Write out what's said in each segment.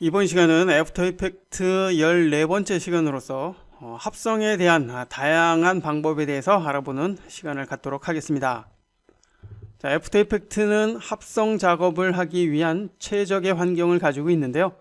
이번 시간은 애프터 이펙트 14번째 시간으로서 합성에 대한 다양한 방법에 대해서 알아보는 시간을 갖도록 하겠습니다. 자, 애프터 이펙트는 합성 작업을 하기 위한 최적의 환경을 가지고 있는데요.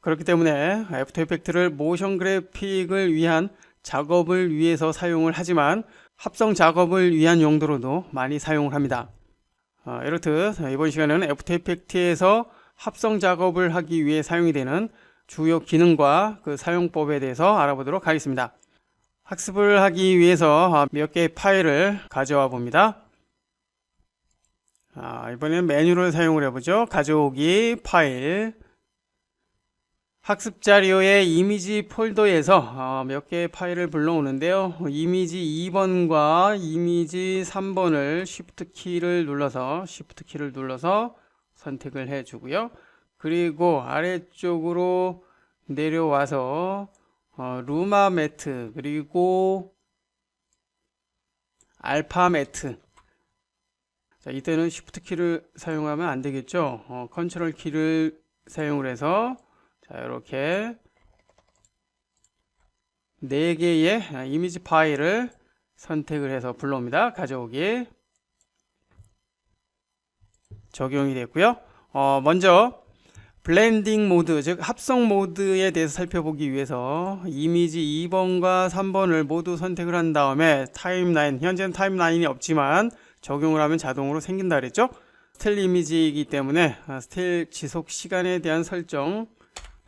그렇기 때문에 애프터 이펙트를 모션 그래픽을 위한 작업을 위해서 사용을 하지만 합성 작업을 위한 용도로도 많이 사용을 합니다. 이렇듯 이번 시간에는 애프터 이펙트에서 합성 작업을 하기 위해 사용이 되는 주요 기능과 그 사용법에 대해서 알아보도록 하겠습니다. 학습을 하기 위해서 몇 개의 파일을 가져와 봅니다. 이번에는 메뉴를 사용을 해보죠. 가져오기, 파일, 학습 자료의 이미지 폴더에서 몇 개의 파일을 불러오는데요. 이미지 2번과 이미지 3번을 Shift 키를 눌러서 선택을 해주고요. 그리고 아래쪽으로 내려와서 루마 매트 그리고 알파 매트. 자, 이때는 Shift 키를 사용하면 안 되겠죠. 컨트롤 키를 사용을 해서 자, 이렇게 4개의 이미지 파일을 선택을 해서 불러옵니다. 가져오기. 적용이 됐고요. 먼저 블렌딩 모드, 즉 합성 모드에 대해서 살펴보기 위해서 이미지 2번과 3번을 모두 선택을 한 다음에 타임라인, 현재는 타임라인이 없지만 적용을 하면 자동으로 생긴다 그랬죠. 스틸 이미지이기 때문에 스틸 지속 시간에 대한 설정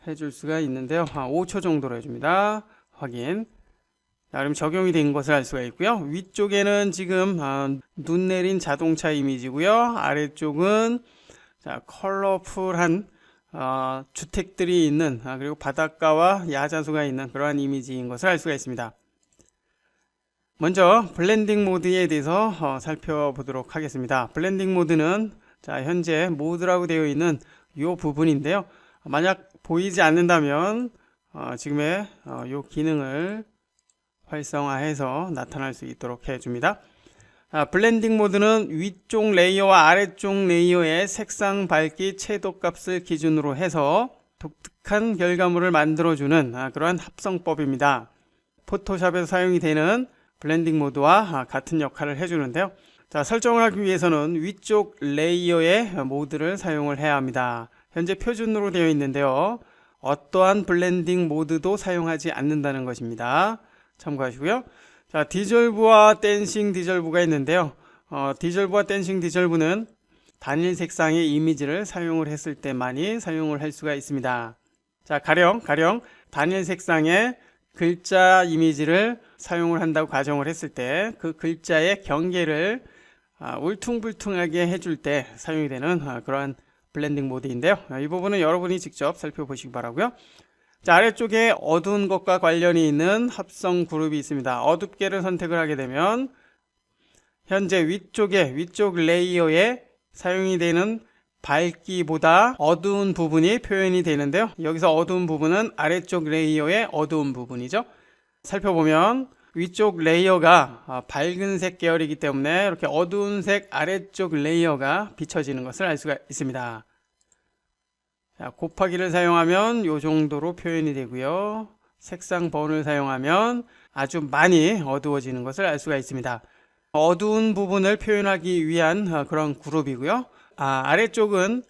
해줄 수가 있는데요. 5초 정도로 해줍니다. 확인. 자, 그럼 적용이 된 것을 알 수가 있고요. 위쪽에는 지금 눈 내린 자동차 이미지고요. 아래쪽은 자, 컬러풀한 주택들이 있는 그리고 바닷가와 야자수가 있는 그러한 이미지인 것을 알 수가 있습니다. 먼저 블렌딩 모드에 대해서 살펴보도록 하겠습니다. 블렌딩 모드는 자, 현재 모드라고 되어 있는 이 부분인데요. 만약 보이지 않는다면 지금의 이 기능을 활성화해서 나타날 수 있도록 해줍니다. 블렌딩 모드는 위쪽 레이어와 아래쪽 레이어의 색상, 밝기, 채도 값을 기준으로 해서 독특한 결과물을 만들어주는 그러한 합성법입니다. 포토샵에서 사용이 되는 블렌딩 모드와 같은 역할을 해주는데요. 자, 설정을 하기 위해서는 위쪽 레이어의 모드를 사용을 해야 합니다. 현재 표준으로 되어 있는데요. 어떠한 블렌딩 모드도 사용하지 않는다는 것입니다. 참고하시고요. 자, 디졸브와 댄싱 디졸브가 있는데요. 디졸브와 댄싱 디졸브는 단일 색상의 이미지를 사용을 했을 때만이 사용을 할 수가 있습니다. 자, 가령 단일 색상의 글자 이미지를 사용을 한다고 가정을 했을 때 그 글자의 경계를 울퉁불퉁하게 해줄 때 사용이 되는 그러한 블렌딩 모드인데요. 이 부분은 여러분이 직접 살펴보시기 바라고요. 자, 아래쪽에 어두운 것과 관련이 있는 합성 그룹이 있습니다. 어둡게를 선택을 하게 되면 현재 위쪽 레이어에 사용이 되는 밝기보다 어두운 부분이 표현이 되는데요. 여기서 어두운 부분은 아래쪽 레이어의 어두운 부분이죠. 살펴보면 위쪽 레이어가 밝은색 계열이기 때문에 이렇게 어두운 색 아래쪽 레이어가 비춰지는 것을 알 수가 있습니다. 자, 곱하기를 사용하면 이 정도로 표현이 되고요. 색상 번을 사용하면 아주 많이 어두워지는 것을 알 수가 있습니다. 어두운 부분을 표현하기 위한 그런 그룹이고요. 아래쪽은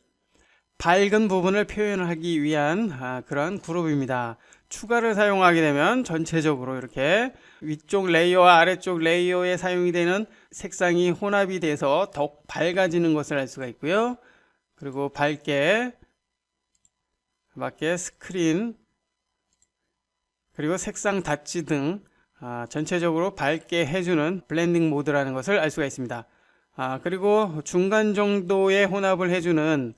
밝은 부분을 표현하기 위한 그런 그룹입니다. 추가를 사용하게 되면 전체적으로 이렇게 위쪽 레이어와 아래쪽 레이어에 사용이 되는 색상이 혼합이 돼서 더욱 밝아지는 것을 알 수가 있고요. 그리고 밝게 스크린 그리고 색상 닫지 등 전체적으로 밝게 해주는 블렌딩 모드라는 것을 알 수가 있습니다. 그리고 중간 정도의 혼합을 해주는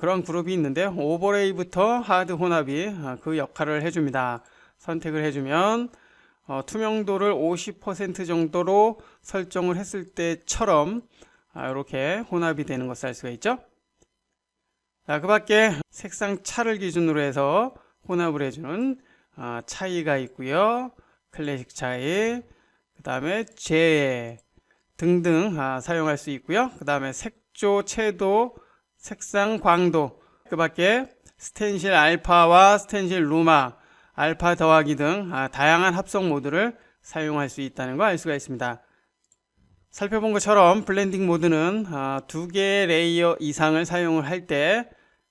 그런 그룹이 있는데요. 오버레이부터 하드 혼합이 그 역할을 해줍니다. 선택을 해주면 투명도를 50% 정도로 설정을 했을 때처럼 이렇게 혼합이 되는 것을 알 수가 있죠. 자, 그 밖에 색상 차를 기준으로 해서 혼합을 해주는 차이가 있고요. 클래식 차이, 그 다음에 재해 등등 사용할 수 있고요. 그 다음에 색조, 채도, 색상, 광도, 그 밖에 스텐실 알파와 스텐실 루마, 알파 더하기 등 다양한 합성 모드를 사용할 수 있다는 걸 알 수가 있습니다. 살펴본 것처럼 블렌딩 모드는 2개의 레이어 이상을 사용을 할 때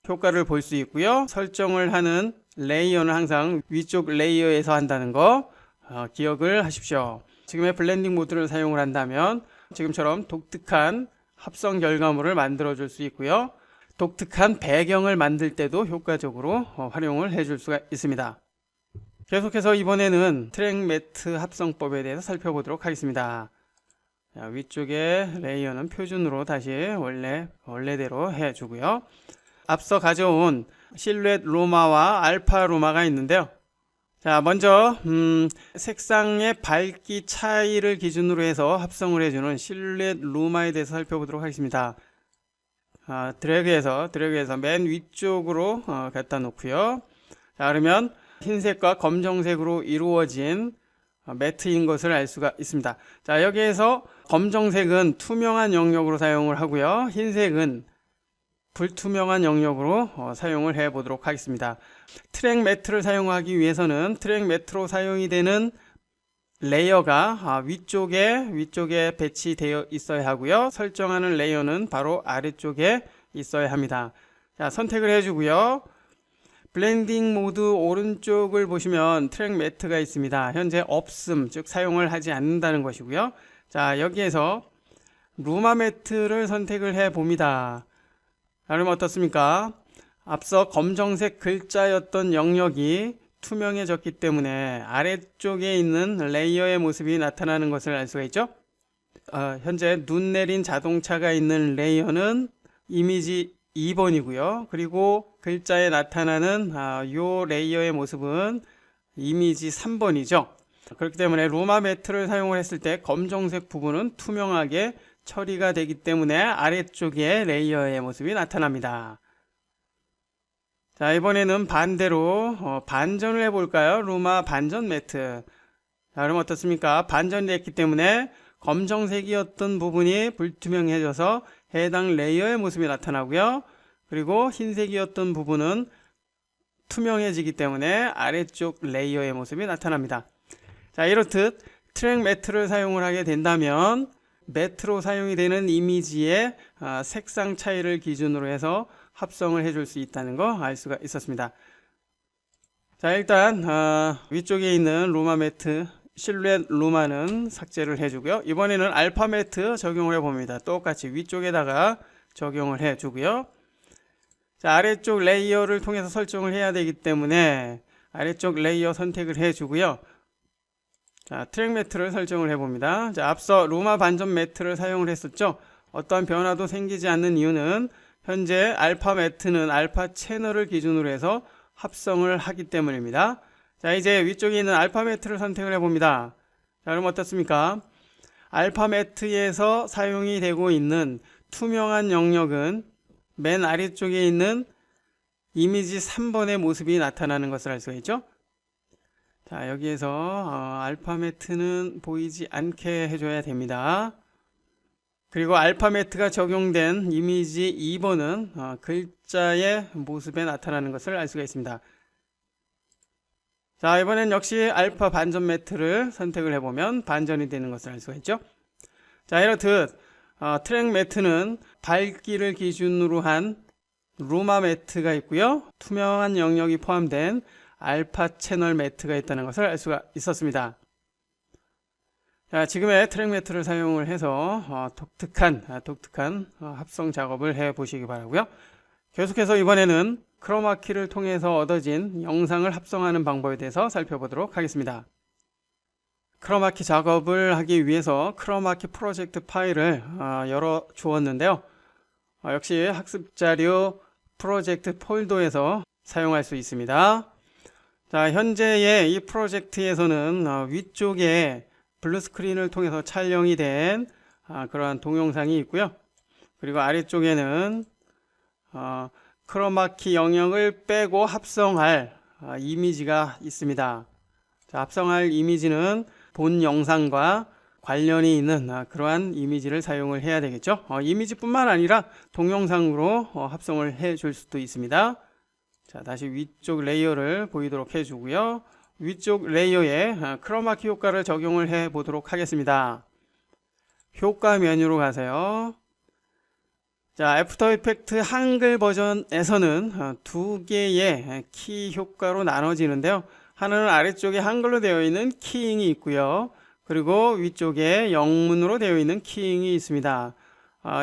효과를 볼 수 있고요. 설정을 하는 레이어는 항상 위쪽 레이어에서 한다는 거 기억을 하십시오. 지금의 블렌딩 모드를 사용을 한다면 지금처럼 독특한 합성 결과물을 만들어 줄 수 있고요. 독특한 배경을 만들 때도 효과적으로 활용을 해줄 수가 있습니다. 계속해서 이번에는 트랙 매트 합성법에 대해서 살펴보도록 하겠습니다. 자, 위쪽에 레이어는 표준으로 다시 원래대로 해주고요. 앞서 가져온 실루엣 루마와 알파 루마가 있는데요. 자, 먼저 색상의 밝기 차이를 기준으로 해서 합성을 해주는 실루엣 루마에 대해서 살펴보도록 하겠습니다. 드래그해서 맨 위쪽으로 갖다 놓고요. 자, 그러면 흰색과 검정색으로 이루어진 매트인 것을 알 수가 있습니다. 자, 여기에서 검정색은 투명한 영역으로 사용을 하고요. 흰색은 불투명한 영역으로 사용을 해 보도록 하겠습니다. 트랙 매트를 사용하기 위해서는 트랙 매트로 사용이 되는 레이어가 위쪽에 배치되어 있어야 하고요. 설정하는 레이어는 바로 아래쪽에 있어야 합니다. 자, 선택을 해주고요. 블렌딩 모드 오른쪽을 보시면 트랙 매트가 있습니다. 현재 없음, 즉 사용을 하지 않는다는 것이고요. 자, 여기에서 루마 매트를 선택을 해 봅니다. 그러면 어떻습니까? 앞서 검정색 글자였던 영역이 투명해졌기 때문에 아래쪽에 있는 레이어의 모습이 나타나는 것을 알 수가 있죠. 현재 눈 내린 자동차가 있는 레이어는 이미지 2번이고요. 그리고 글자에 나타나는 이 레이어의 모습은 이미지 3번이죠. 그렇기 때문에 루마 매트를 사용을 했을 때 검정색 부분은 투명하게 처리가 되기 때문에 아래쪽에 레이어의 모습이 나타납니다. 자, 이번에는 반대로 반전을 해볼까요? 루마 반전 매트. 자, 그럼 어떻습니까? 반전이 됐기 때문에 검정색이었던 부분이 불투명해져서 해당 레이어의 모습이 나타나고요. 그리고 흰색이었던 부분은 투명해지기 때문에 아래쪽 레이어의 모습이 나타납니다. 자, 이렇듯 트랙 매트를 사용을 하게 된다면 매트로 사용이 되는 이미지의 색상 차이를 기준으로 해서 합성을 해줄 수 있다는 거 알 수가 있었습니다. 자, 일단 위쪽에 있는 루마 매트 실루엣 루마는 삭제를 해주고요. 이번에는 알파 매트 적용을 해봅니다. 똑같이 위쪽에다가 적용을 해주고요. 자, 아래쪽 레이어를 통해서 설정을 해야 되기 때문에 아래쪽 레이어 선택을 해주고요. 자, 트랙 매트를 설정을 해봅니다. 자, 앞서 루마 반전 매트를 사용을 했었죠. 어떠한 변화도 생기지 않는 이유는 현재 알파 매트는 알파 채널을 기준으로 해서 합성을 하기 때문입니다. 자, 이제 위쪽에 있는 알파 매트를 선택을 해봅니다. 자, 그럼 어떻습니까? 알파 매트에서 사용이 되고 있는 투명한 영역은 맨 아래쪽에 있는 이미지 3번의 모습이 나타나는 것을 알 수가 있죠. 자, 여기에서 알파 매트는 보이지 않게 해줘야 됩니다. 그리고 알파 매트가 적용된 이미지 2번은 글자의 모습에 나타나는 것을 알 수가 있습니다. 자, 이번엔 역시 알파 반전 매트를 선택을 해보면 반전이 되는 것을 알 수가 있죠. 자, 이렇듯 트랙 매트는 밝기를 기준으로 한 루마 매트가 있고요. 투명한 영역이 포함된 알파 채널 매트가 있다는 것을 알 수가 있었습니다. 자, 지금의 트랙 매트를 사용을 해서 독특한 합성 작업을 해 보시기 바라고요. 계속해서 이번에는 크로마키를 통해서 얻어진 영상을 합성하는 방법에 대해서 살펴보도록 하겠습니다. 크로마키 작업을 하기 위해서 크로마키 프로젝트 파일을 열어 주었는데요. 역시 학습자료 프로젝트 폴더에서 사용할 수 있습니다. 자, 현재의 이 프로젝트에서는 위쪽에 블루 스크린을 통해서 촬영이 된 그러한 동영상이 있고요. 그리고 아래쪽에는 크로마키 영역을 빼고 합성할 이미지가 있습니다. 자, 합성할 이미지는 본 영상과 관련이 있는 그러한 이미지를 사용을 해야 되겠죠. 이미지뿐만 아니라 동영상으로 합성을 해 줄 수도 있습니다. 자, 다시 위쪽 레이어를 보이도록 해주고요. 위쪽 레이어에 크로마키 효과를 적용을 해 보도록 하겠습니다. 효과 메뉴로 가세요. 자, 애프터 이펙트 한글 버전에서는 두 개의 키 효과로 나눠지는데요. 하나는 아래쪽에 한글로 되어 있는 키잉이 있고요. 그리고 위쪽에 영문으로 되어 있는 키잉이 있습니다.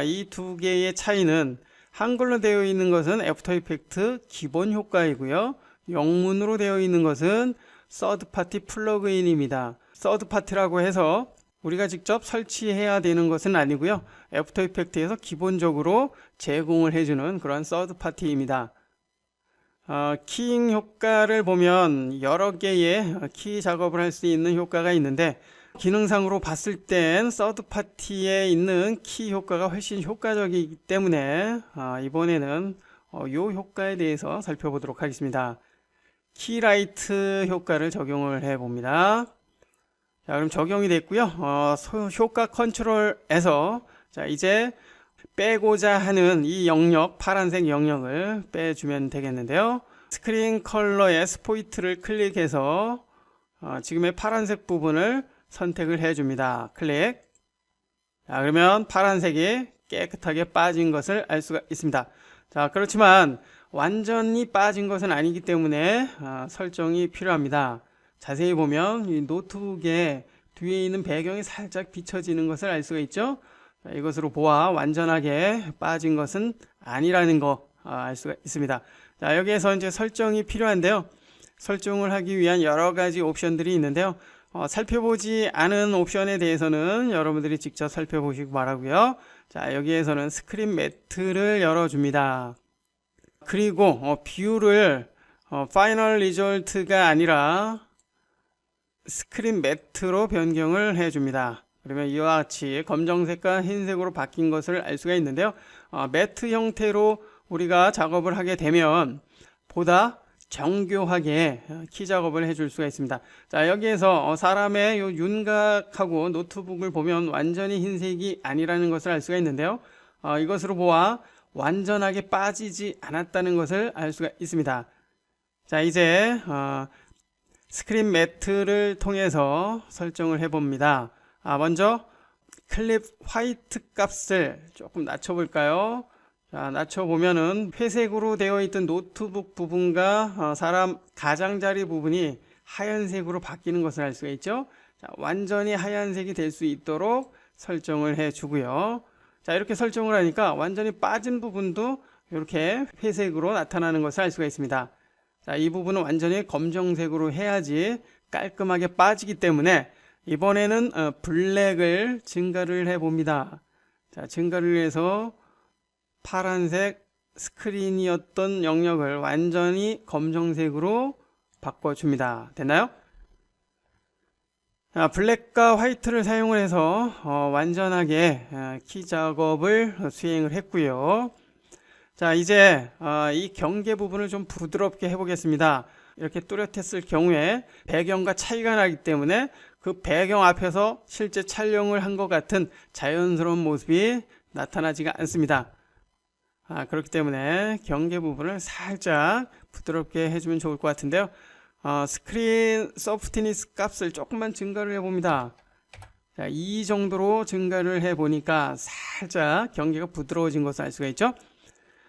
이 두 개의 차이는 한글로 되어 있는 것은 애프터 이펙트 기본 효과이고요. 영문으로 되어 있는 것은 서드 파티 플러그인입니다. 서드 파티라고 해서 우리가 직접 설치해야 되는 것은 아니고요. 애프터 이펙트에서 기본적으로 제공을 해주는 그런 서드 파티입니다. 키잉 효과를 보면 여러 개의 키 작업을 할 수 있는 효과가 있는데 기능상으로 봤을 땐 서드 파티에 있는 키 효과가 훨씬 효과적이기 때문에 이번에는 이 효과에 대해서 살펴보도록 하겠습니다. 키라이트 효과를 적용을 해 봅니다. 자, 그럼 적용이 됐고요. 효과 컨트롤에서 자, 이제 빼고자 하는 이 영역, 파란색 영역을 빼주면 되겠는데요. 스크린 컬러의 스포이트를 클릭해서 지금의 파란색 부분을 선택을 해줍니다. 클릭. 자, 그러면 파란색이 깨끗하게 빠진 것을 알 수가 있습니다. 자, 그렇지만 완전히 빠진 것은 아니기 때문에 설정이 필요합니다. 자세히 보면 이 노트북에 뒤에 있는 배경이 살짝 비춰지는 것을 알 수가 있죠. 자, 이것으로 보아 완전하게 빠진 것은 아니라는 거 알 수가 있습니다. 자, 여기에서 이제 설정이 필요한데요. 설정을 하기 위한 여러 가지 옵션들이 있는데요. 살펴보지 않은 옵션에 대해서는 여러분들이 직접 살펴보시기 바라고요. 자, 여기에서는 스크린 매트를 열어줍니다. 그리고 뷰를 파이널 리졸트가 아니라 스크린 매트로 변경을 해줍니다. 그러면 이와 같이 검정색과 흰색으로 바뀐 것을 알 수가 있는데요. 매트 형태로 우리가 작업을 하게 되면 보다 정교하게 키 작업을 해줄 수가 있습니다. 자, 여기에서 사람의 요 윤곽하고 노트북을 보면 완전히 흰색이 아니라는 것을 알 수가 있는데요. 이것으로 보아 완전하게 빠지지 않았다는 것을 알 수가 있습니다. 자, 이제 스크린 매트를 통해서 설정을 해봅니다. 먼저 클립 화이트 값을 조금 낮춰볼까요? 자, 낮춰보면은 회색으로 되어 있던 노트북 부분과 사람 가장자리 부분이 하얀색으로 바뀌는 것을 알 수가 있죠. 자, 완전히 하얀색이 될 수 있도록 설정을 해주고요. 자, 이렇게 설정을 하니까 완전히 빠진 부분도 이렇게 회색으로 나타나는 것을 알 수가 있습니다. 자, 이 부분은 완전히 검정색으로 해야지 깔끔하게 빠지기 때문에 이번에는 블랙을 증가를 해 봅니다. 자, 증가를 해서 파란색 스크린이었던 영역을 완전히 검정색으로 바꿔줍니다. 됐나요? 자, 블랙과 화이트를 사용을 해서 완전하게 키 작업을 수행을 했고요. 자, 이제 이 경계 부분을 좀 부드럽게 해보겠습니다. 이렇게 뚜렷했을 경우에 배경과 차이가 나기 때문에 그 배경 앞에서 실제 촬영을 한 것 같은 자연스러운 모습이 나타나지가 않습니다. 그렇기 때문에 경계 부분을 살짝 부드럽게 해주면 좋을 것 같은데요. 스크린 소프트니스 값을 조금만 증가를 해봅니다. 자, 이 정도로 증가를 해보니까 살짝 경계가 부드러워진 것을 알 수가 있죠.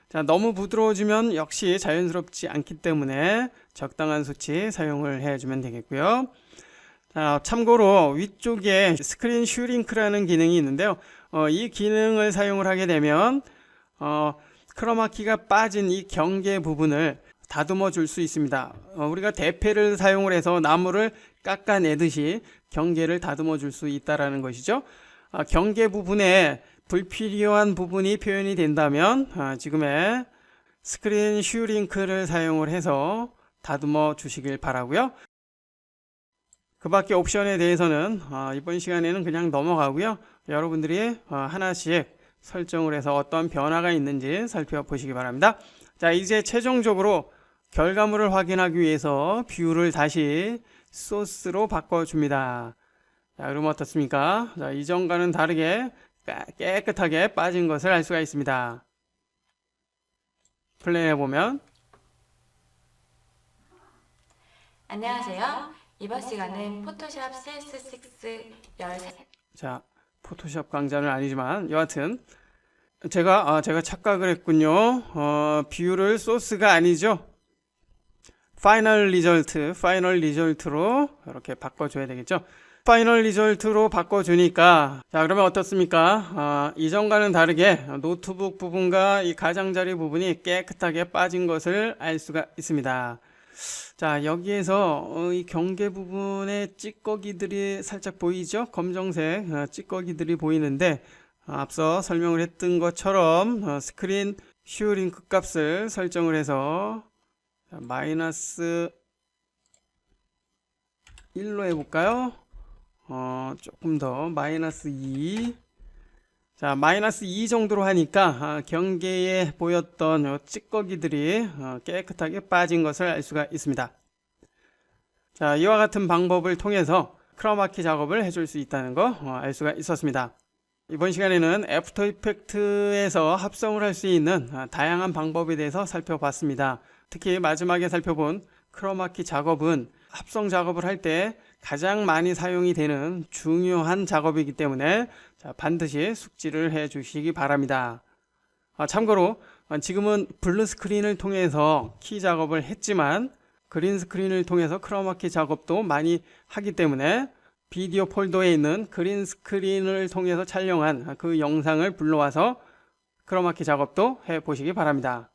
자, 너무 부드러워지면 역시 자연스럽지 않기 때문에 적당한 수치 사용을 해주면 되겠고요. 자, 참고로 위쪽에 스크린 슈링크라는 기능이 있는데요. 이 기능을 사용을 하게 되면 크로마키가 빠진 이 경계 부분을 다듬어 줄 수 있습니다. 우리가 대패를 사용을 해서 나무를 깎아내듯이 경계를 다듬어 줄 수 있다라는 것이죠. 경계 부분에 불필요한 부분이 표현이 된다면 지금의 스크린 슈링크를 사용을 해서 다듬어 주시길 바라고요. 그 밖에 옵션에 대해서는 이번 시간에는 그냥 넘어가고요. 여러분들이 하나씩 설정을 해서 어떤 변화가 있는지 살펴보시기 바랍니다. 자, 이제 최종적으로 결과물을 확인하기 위해서 뷰를 다시 소스로 바꿔줍니다. 자, 그럼 어떻습니까? 자, 이전과는 다르게 깨끗하게 빠진 것을 알 수가 있습니다. 플레이해보면 안녕하세요. 이번 시간은 포토샵 CS6 13. 자, 포토샵 강좌는 아니지만 여하튼 제가 착각을 했군요. 비율을 소스가 아니죠. 파이널 리절트로 이렇게 바꿔줘야 되겠죠. 파이널 리절트로 바꿔주니까 자, 그러면 어떻습니까? 이전과는 다르게 노트북 부분과 이 가장자리 부분이 깨끗하게 빠진 것을 알 수가 있습니다. 자, 여기에서 이 경계 부분에 찌꺼기들이 살짝 보이죠? 검정색 찌꺼기들이 보이는데 앞서 설명을 했던 것처럼 스크린 슈링크 값을 설정을 해서 마이너스 1로 해볼까요? 조금 더 마이너스 2. 자, 마이너스 2 정도로 하니까 경계에 보였던 요 찌꺼기들이 깨끗하게 빠진 것을 알 수가 있습니다. 자, 이와 같은 방법을 통해서 크로마키 작업을 해줄 수 있다는 거 알 수가 있었습니다. 이번 시간에는 애프터 이펙트에서 합성을 할 수 있는 다양한 방법에 대해서 살펴봤습니다. 특히 마지막에 살펴본 크로마키 작업은 합성 작업을 할 때 가장 많이 사용이 되는 중요한 작업이기 때문에 자, 반드시 숙지를 해 주시기 바랍니다. 참고로 지금은 블루 스크린을 통해서 키 작업을 했지만 그린 스크린을 통해서 크로마키 작업도 많이 하기 때문에 비디오 폴더에 있는 그린 스크린을 통해서 촬영한 그 영상을 불러와서 크로마키 작업도 해 보시기 바랍니다.